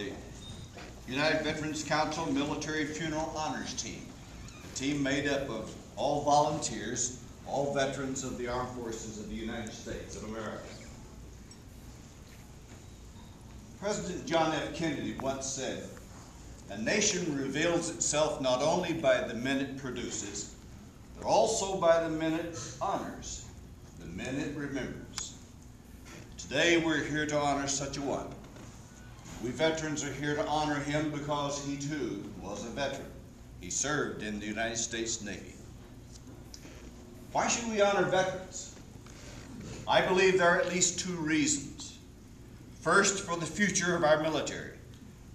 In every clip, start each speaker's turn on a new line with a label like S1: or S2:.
S1: the United Veterans Council Military Funeral Honors Team, a team made up of all volunteers, all veterans of the Armed Forces of the United States of America. President John F. Kennedy once said, "A nation reveals itself not only by the men it produces, but also by the men it honors, the men it remembers." Today we're here to honor such a one. We veterans are here to honor him because he too was a veteran. He served in the United States Navy. Why should we honor veterans? I believe there are at least two reasons. First, for the future of our military.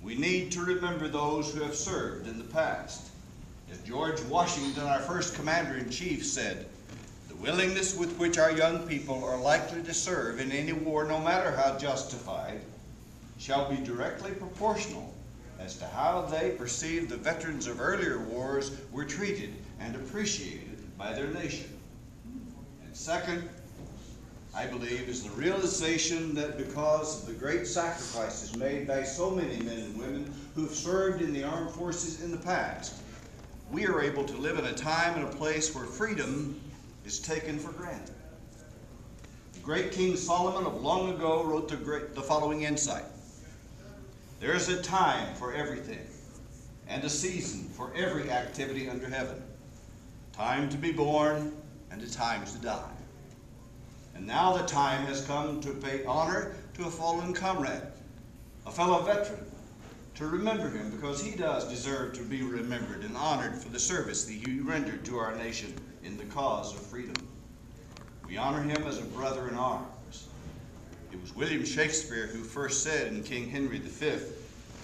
S1: We need to remember those who have served in the past. As George Washington, our first commander-in-chief, said, "The willingness with which our young people are likely to serve in any war, no matter how justified, shall be directly proportional as to how they perceive the veterans of earlier wars were treated and appreciated by their nation." And second, I believe, is the realization that because of the great sacrifices made by so many men and women who have served in the armed forces in the past, we are able to live in a time and a place where freedom is taken for granted. The great King Solomon of long ago wrote the following insight: "There is a time for everything, and a season for every activity under heaven, time to be born and a time to die." And now the time has come to pay honor to a fallen comrade, a fellow veteran, to remember him because he does deserve to be remembered and honored for the service that he rendered to our nation in the cause of freedom. We honor him as a brother in arms. It was William Shakespeare who first said in King Henry V,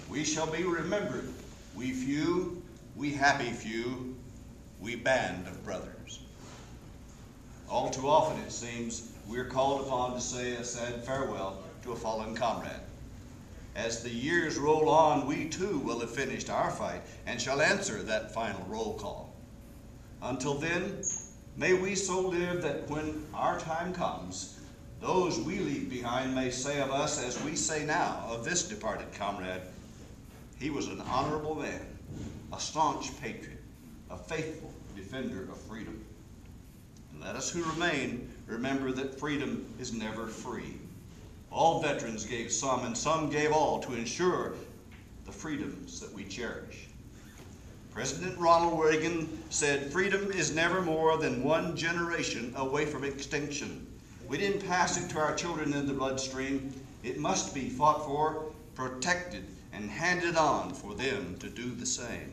S1: "We shall be remembered, we few, we happy few, we band of brothers." All too often, it seems, we are called upon to say a sad farewell to a fallen comrade. As the years roll on, we too will have finished our fight and shall answer that final roll call. Until then, may we so live that when our time comes, those we leave behind may say of us, as we say now of this departed comrade, "He was an honorable man, a staunch patriot, a faithful defender of freedom." And let us who remain remember that freedom is never free. All veterans gave some, and some gave all to ensure the freedoms that we cherish. President Ronald Reagan said, "Freedom is never more than one generation away from extinction. We didn't pass it to our children in the bloodstream. It must be fought for, protected, and handed on for them to do the same."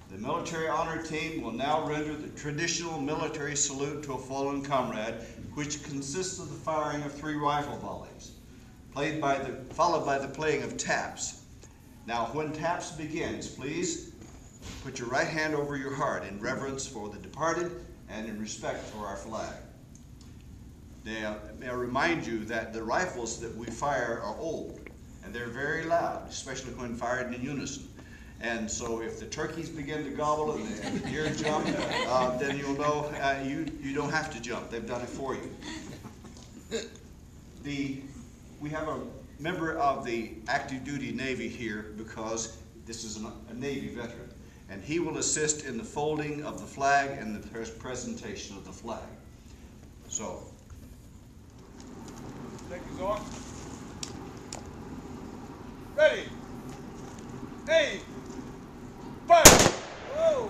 S1: The military honor team will now render the traditional military salute to a fallen comrade, which consists of the firing of 3 rifle volleys, followed by the playing of taps. Now, when taps begins, please put your right hand over your heart in reverence for the departed and in respect for our flag. Now, may I remind you that the rifles that we fire are old, and they're very loud, especially when fired in unison. And so if the turkeys begin to gobble and the deer jump, then you'll know you don't have to jump. They've done it for you. We have a member of the active duty Navy here because this is a Navy veteran. And he will assist in the folding of the flag and the presentation of the flag. So.
S2: Thank you, Zorn. Ready. Aim. Fire! Whoa!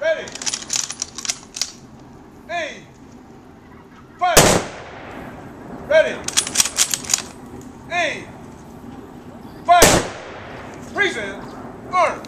S2: Ready! Aim! Fire! Ready! Aim! Fire! Present! Order!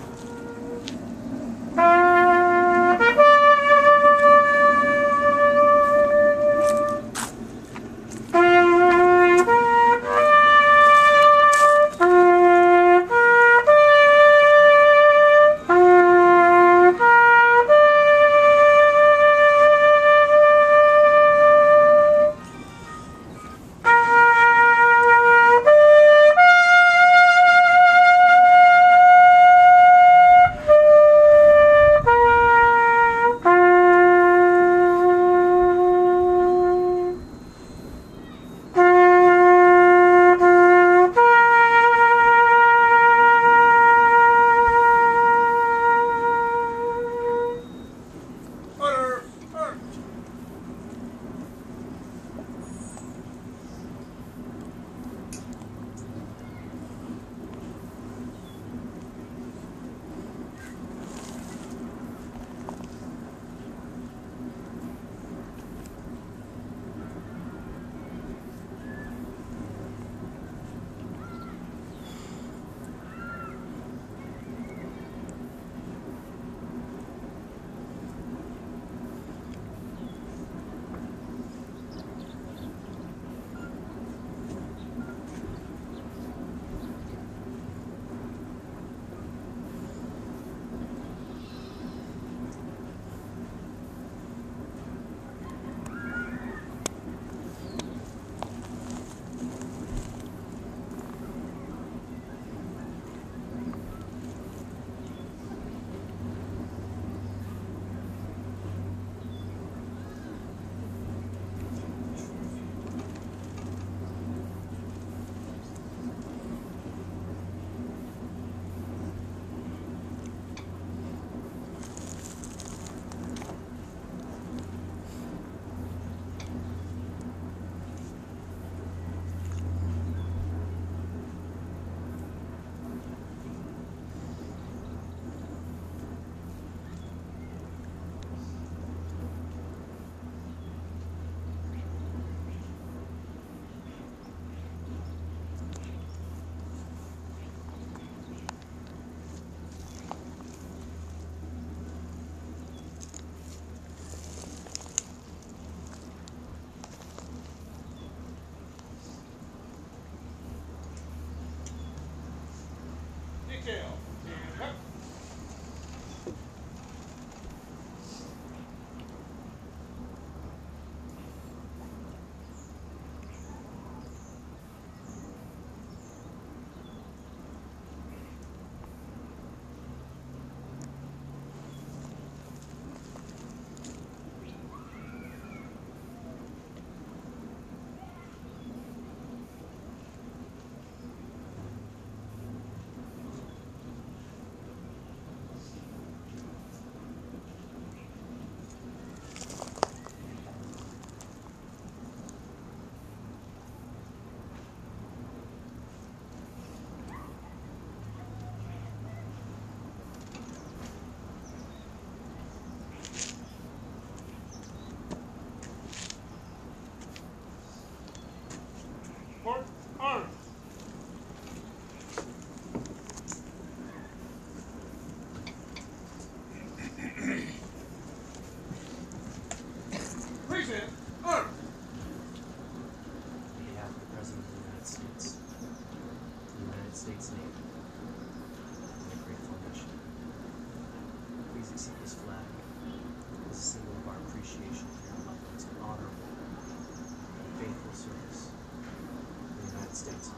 S2: Present. Arms.
S3: On behalf of the President of the United States, the United States Navy, and the grateful nation, please accept this flag as a symbol of our appreciation for your loved one's honorable and faithful service in the United States.